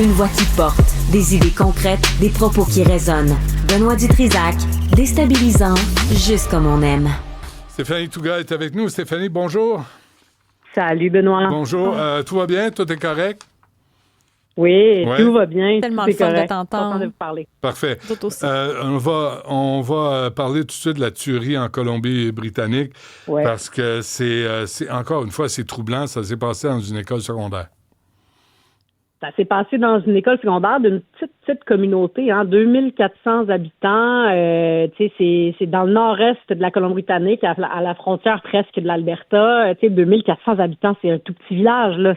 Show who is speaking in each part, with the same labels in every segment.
Speaker 1: Une voix qui porte, des idées concrètes, des propos qui résonnent. Benoît Dutrisac, déstabilisant, juste comme on aime.
Speaker 2: Stéphanie Touga est avec nous. Stéphanie, bonjour.
Speaker 3: Salut, Benoît.
Speaker 2: Bonjour. Tout va bien? Tout est correct?
Speaker 3: Oui, tout va bien.
Speaker 4: Tellement
Speaker 3: tout
Speaker 4: le fun
Speaker 3: correct.
Speaker 4: de t'entendre.
Speaker 3: De vous parler.
Speaker 2: Parfait.
Speaker 4: Aussi.
Speaker 2: On va parler tout de suite de la tuerie en Colombie-Britannique parce que c'est encore une fois, c'est troublant. Ça s'est passé dans une école secondaire.
Speaker 3: Ça s'est passé dans une école secondaire d'une petite communauté, 2400 habitants. C'est dans le nord-est de la Colombie-Britannique, à la frontière presque de l'Alberta. 2400 habitants, c'est un tout petit village, là.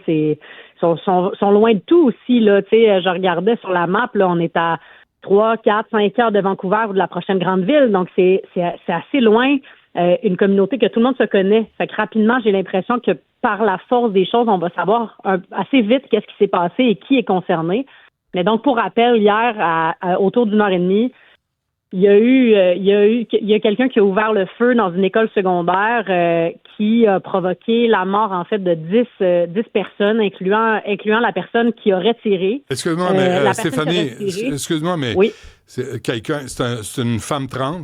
Speaker 3: Sont loin de tout aussi, là. Je regardais sur la map, là, on est à 3, 4, 5 heures de Vancouver ou de la prochaine grande ville. Donc, c'est assez loin. Une communauté que tout le monde se connaît. Fait que rapidement, j'ai l'impression que par la force des choses, on va savoir assez vite qu'est-ce qui s'est passé et qui est concerné. Mais donc, pour rappel, hier, autour d'1h30, il y a quelqu'un qui a ouvert le feu dans une école secondaire qui a provoqué la mort, en fait, de 10 personnes, incluant la personne qui aurait tiré.
Speaker 2: Excuse-moi, mais Stéphanie, excuse-moi, mais
Speaker 3: oui.
Speaker 2: C'est une femme trans?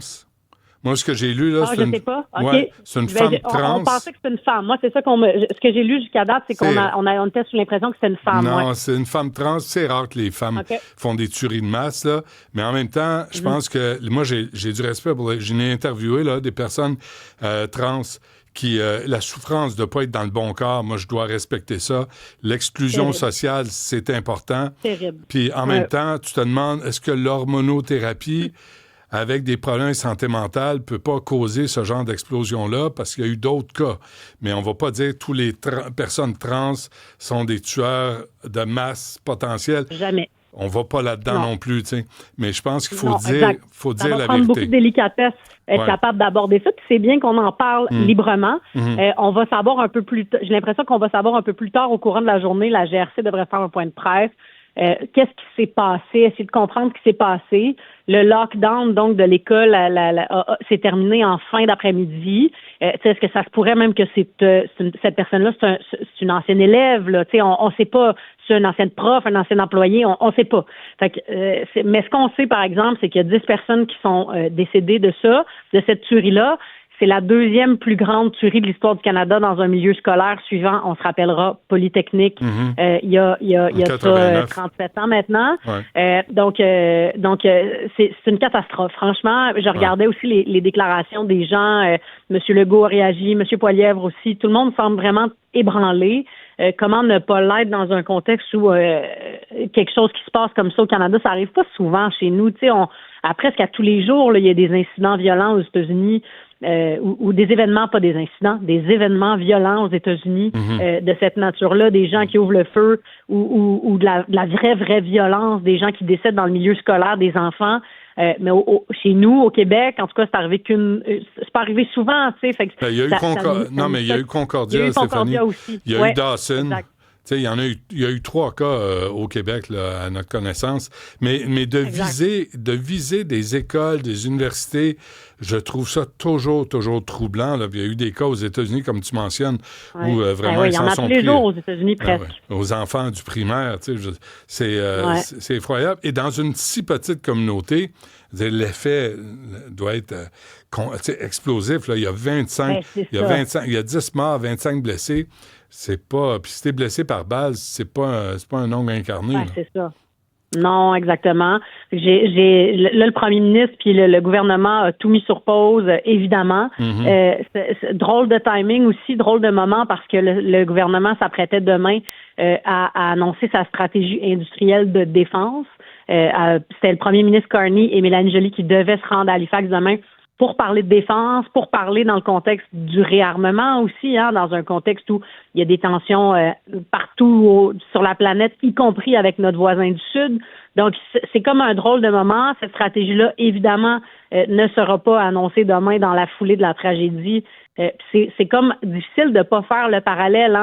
Speaker 2: Moi, ce que j'ai lu, là,
Speaker 3: je sais pas. OK.
Speaker 2: Ouais, c'est une femme trans.
Speaker 3: On pensait que c'était une femme. Moi, c'est ça ce que j'ai lu jusqu'à date, c'est qu'on était sous l'impression que c'était une femme.
Speaker 2: Non, c'est une femme trans. C'est rare que les femmes font des tueries de masse, là. Mais en même temps, je pense que moi, j'ai du respect pour... J'ai interviewé, là, des personnes trans qui... la souffrance de ne pas être dans le bon corps, moi, je dois respecter ça. L'exclusion sociale, c'est important.
Speaker 3: Terrible.
Speaker 2: Puis en même temps, tu te demandes, est-ce que l'hormonothérapie... avec des problèmes de santé mentale, peut pas causer ce genre d'explosion-là, parce qu'il y a eu d'autres cas. Mais on va pas dire que toutes les personnes trans sont des tueurs de masse potentiels.
Speaker 3: Jamais.
Speaker 2: On va pas là-dedans non plus, tu sais. Mais je pense qu'il faut dire la vérité.
Speaker 3: Ça va prendre beaucoup de délicatesse, être capable d'aborder ça. Puis c'est bien qu'on en parle librement. On va savoir un peu plus j'ai l'impression qu'on va savoir un peu plus tard au courant de la journée. La GRC devrait faire un point de presse. Qu'est-ce qui s'est passé? Essayer de comprendre ce qui s'est passé. Le lockdown, donc, de l'école s'est terminé en fin d'après-midi. Est-ce que ça se pourrait même que cette personne-là, c'est une ancienne élève, là? On sait pas si c'est une ancienne prof, un ancien employé, on sait pas. Fait que, mais ce qu'on sait, par exemple, c'est qu'il y a 10 personnes qui sont décédées de cette tuerie-là. C'est la deuxième plus grande tuerie de l'histoire du Canada dans un milieu scolaire suivant, on se rappellera, Polytechnique, il y a ça 37 ans maintenant. Ouais. Donc c'est une catastrophe. Franchement, je regardais aussi les déclarations des gens. M. Legault a réagi, M. Poilievre aussi. Tout le monde semble vraiment ébranlé. Comment ne pas l'être dans un contexte où quelque chose qui se passe comme ça au Canada, ça arrive pas souvent chez nous. Tu sais, à presque à tous les jours, là, il y a des incidents violents aux États-Unis. Ou des événements, pas des incidents, des événements violents aux États-Unis de cette nature-là, des gens qui ouvrent le feu ou de la vraie violence, des gens qui décèdent dans le milieu scolaire, des enfants. Mais chez nous, au Québec, en tout cas, c'est arrivé c'est pas arrivé souvent, tu sais.
Speaker 2: Il y a eu Concordia, Stéphanie. Il y a eu Dawson. Exact. Il y a eu 3 cas au Québec, là, à notre connaissance. Mais de viser des écoles, des universités, je trouve ça toujours troublant. Là. Il y a eu des cas aux États-Unis, comme tu mentionnes, où vraiment ils s'en sont pris.
Speaker 3: Il y en a tous les jours aux États-Unis, presque.
Speaker 2: Aux enfants du primaire, c'est effroyable. Et dans une si petite communauté, l'effet doit être explosif. Là. Il y a 10 morts, 25 blessés. C'est pas... Puis si t'es blessé par balle, c'est pas un ongle incarné.
Speaker 3: Ouais, c'est ça. Non, exactement. Là, le premier ministre puis le gouvernement a tout mis sur pause, évidemment. C'est drôle de timing aussi, drôle de moment, parce que le gouvernement s'apprêtait demain à annoncer sa stratégie industrielle de défense. C'était le premier ministre Carney et Mélanie Joly qui devaient se rendre à Halifax demain pour parler de défense, pour parler dans le contexte du réarmement aussi, dans un contexte où il y a des tensions partout sur la planète, y compris avec notre voisin du Sud. Donc, c'est comme un drôle de moment. Cette stratégie-là, évidemment, ne sera pas annoncée demain dans la foulée de la tragédie. C'est comme difficile de pas faire le parallèle.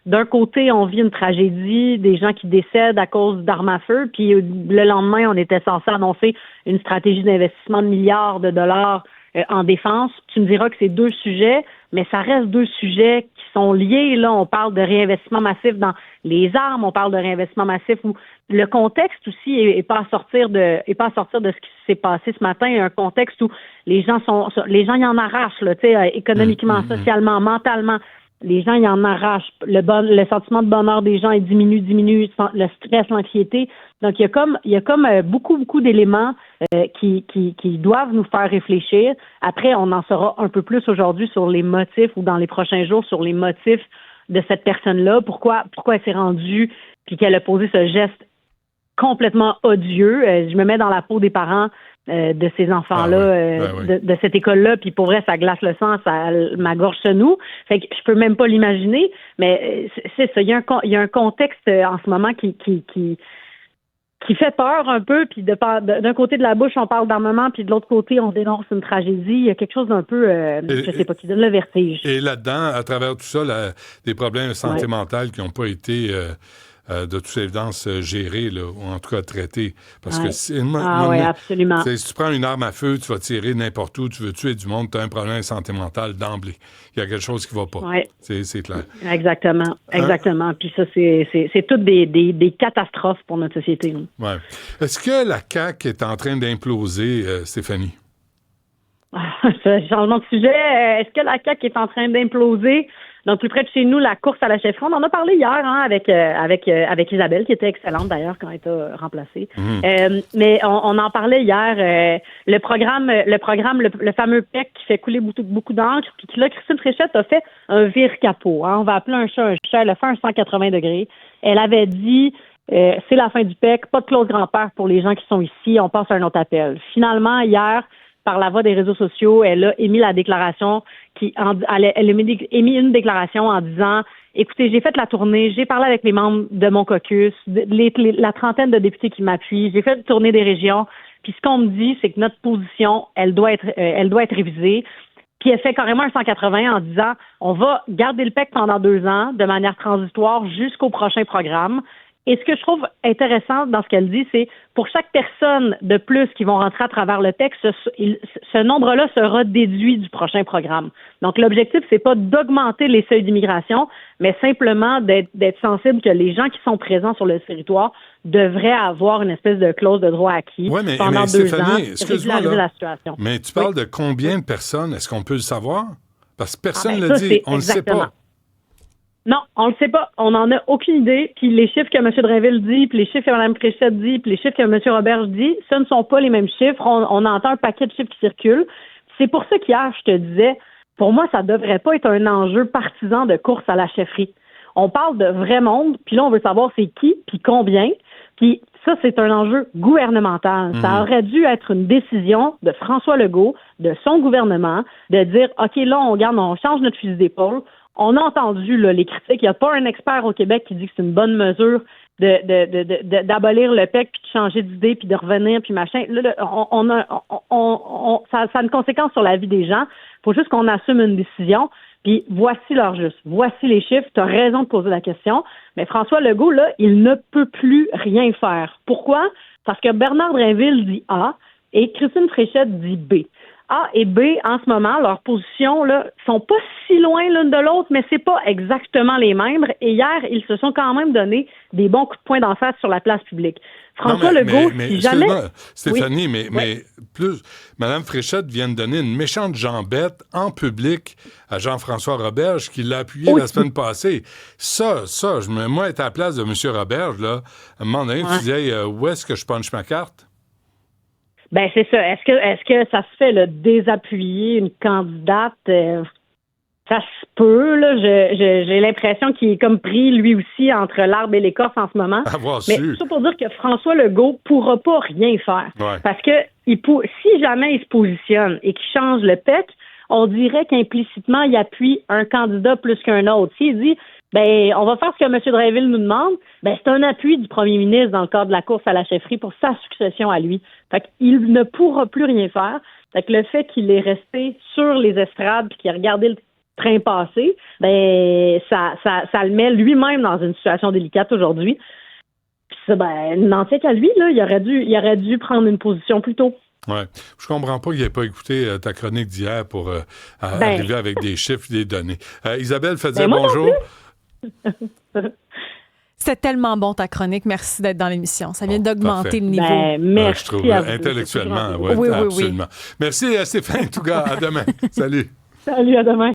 Speaker 3: D'un côté, on vit une tragédie, des gens qui décèdent à cause d'armes à feu, puis le lendemain, on était censé annoncer une stratégie d'investissement de milliards de dollars en défense. Tu me diras que c'est 2 sujets, mais ça reste 2 sujets qui sont liés. Là, on parle de réinvestissement massif dans les armes, on parle de réinvestissement massif où le contexte aussi est pas à sortir de ce qui s'est passé ce matin. Il y a un contexte où les gens y en arrachent, là, tu sais, économiquement, socialement, mentalement. Les gens y en arrachent. Le sentiment de bonheur des gens diminue, le stress, l'anxiété. Donc il y a comme beaucoup d'éléments qui doivent nous faire réfléchir. Après, on en saura un peu plus aujourd'hui sur les motifs ou dans les prochains jours sur les motifs de cette personne-là. Pourquoi elle s'est rendue puis qu'elle a posé ce geste complètement odieux. Je me mets dans la peau des parents de ces enfants-là, de cette école-là, puis pour vrai, ça glace le sang, ça m'agorge nous. Fait que je peux même pas l'imaginer, mais c'est ça. Il y a un contexte en ce moment qui fait peur un peu, puis d'un côté de la bouche, on parle d'armement, puis de l'autre côté, on dénonce une tragédie. Il y a quelque chose d'un peu, je sais pas, qui donne le vertige.
Speaker 2: Et là-dedans, à travers tout ça, des problèmes de santé mentale qui n'ont pas été... de toute évidence gérés, là, ou en tout cas traités. Parce que
Speaker 3: absolument.
Speaker 2: Si tu prends une arme à feu, tu vas tirer n'importe où, tu veux tuer du monde, tu as un problème de santé mentale d'emblée. Il y a quelque chose qui ne va pas.
Speaker 3: Ouais.
Speaker 2: C'est clair.
Speaker 3: Exactement. Puis ça, c'est toutes des catastrophes pour notre société.
Speaker 2: Ouais. Est-ce que la CAQ est en train d'imploser, Stéphanie?
Speaker 3: Changement de sujet. Est-ce que la CAQ est en train d'imploser? Donc, plus près de chez nous, la course à la chefferie. On en a parlé hier avec Isabelle, qui était excellente d'ailleurs quand elle était remplacée. Mais on en parlait hier. Le fameux PEC qui fait couler beaucoup d'encre, puis là, Christine Fréchette a fait un vire-capot. Hein. On va appeler un chat. Elle a fait un 180 degrés. Elle avait dit... c'est la fin du PEC, pas de clause grand-père pour les gens qui sont ici, on passe à un autre appel. Finalement, hier, par la voie des réseaux sociaux, elle a émis la déclaration elle a émis une déclaration en disant « Écoutez, j'ai fait la tournée, j'ai parlé avec les membres de mon caucus, la trentaine de députés qui m'appuient, j'ai fait une tournée des régions, puis ce qu'on me dit, c'est que notre position, elle doit être révisée. » Puis elle fait carrément un 180 en disant « On va garder le PEC pendant 2 ans de manière transitoire jusqu'au prochain programme. » Et ce que je trouve intéressant dans ce qu'elle dit, c'est pour chaque personne de plus qui vont rentrer à travers le PEC, ce nombre-là sera déduit du prochain programme. Donc, l'objectif, c'est pas d'augmenter les seuils d'immigration, mais simplement d'être sensible que les gens qui sont présents sur le territoire devraient avoir une espèce de clause de droit acquis pendant 2 ans.
Speaker 2: Excuse-moi, la situation. Mais tu parles de combien de personnes? Est-ce qu'on peut le savoir? Parce que personne ne le dit. On ne le sait pas.
Speaker 3: Non, on le sait pas. On n'en a aucune idée. Puis les chiffres que M. Drainville dit, puis les chiffres que Mme Fréchette dit, puis les chiffres que M. Roberge dit, ce ne sont pas les mêmes chiffres. On entend un paquet de chiffres qui circulent. C'est pour ça qu'hier, je te disais, pour moi, ça devrait pas être un enjeu partisan de course à la chefferie. On parle de vrai monde, puis là, on veut savoir c'est qui, puis combien. Puis ça, c'est un enjeu gouvernemental. Ça aurait dû être une décision de François Legault, de son gouvernement, de dire, OK, là, on change notre fusil d'épaule. On a entendu là, les critiques. Il n'y a pas un expert au Québec qui dit que c'est une bonne mesure d'abolir le PEC puis de changer d'idée puis de revenir puis machin. Là, ça a une conséquence sur la vie des gens. Il faut juste qu'on assume une décision. Puis voici l'heure juste. Voici les chiffres. Tu as raison de poser la question. Mais François Legault, là, il ne peut plus rien faire. Pourquoi? Parce que Bernard Drainville dit A et Christine Fréchette dit B. A et B, en ce moment, leurs positions là sont pas si loin l'une de l'autre, mais c'est pas exactement les mêmes. Et hier, ils se sont quand même donné des bons coups de poing d'en face sur la place publique. François Legault, si jamais...
Speaker 2: Stéphanie, mais plus... Mme Fréchette vient de donner une méchante jambette en public à Jean-François Roberge, qui l'a appuyé la semaine passée. Moi, être à la place de M. Roberge, là, à un moment donné, tu disais, où est-ce que je punche ma carte?
Speaker 3: Ben c'est ça. Est-ce que ça se fait là, désappuyer une candidate? Ça se peut, là. J'ai l'impression qu'il est comme pris lui aussi entre l'arbre et l'écorce en ce moment. Mais tout ça pour dire que François Legault pourra pas rien faire. Ouais. Parce que si jamais il se positionne et qu'il change le PEC, on dirait qu'implicitement, il appuie un candidat plus qu'un autre. S'il dit on va faire ce que M. Drainville nous demande, c'est un appui du premier ministre dans le cadre de la course à la chefferie pour sa succession à lui. Fait qu'il ne pourra plus rien faire. Fait que le fait qu'il est resté sur les estrades puis qu'il a regardé le train passer, ça le met lui-même dans une situation délicate aujourd'hui. Puis ça, n'en tient qu'à lui, là, il aurait dû prendre une position plus tôt.
Speaker 2: Ouais. Je comprends pas qu'il n'ait pas écouté ta chronique d'hier pour arriver avec des chiffres et des données. Isabelle fait dire bonjour.
Speaker 4: C'était tellement bon ta chronique. Merci d'être dans l'émission. Ça vient d'augmenter le niveau.
Speaker 3: Merci.
Speaker 2: Je trouve intellectuellement, absolument.
Speaker 4: Oui.
Speaker 2: Merci Stéphane Touga. À demain. Salut.
Speaker 3: Salut, à demain.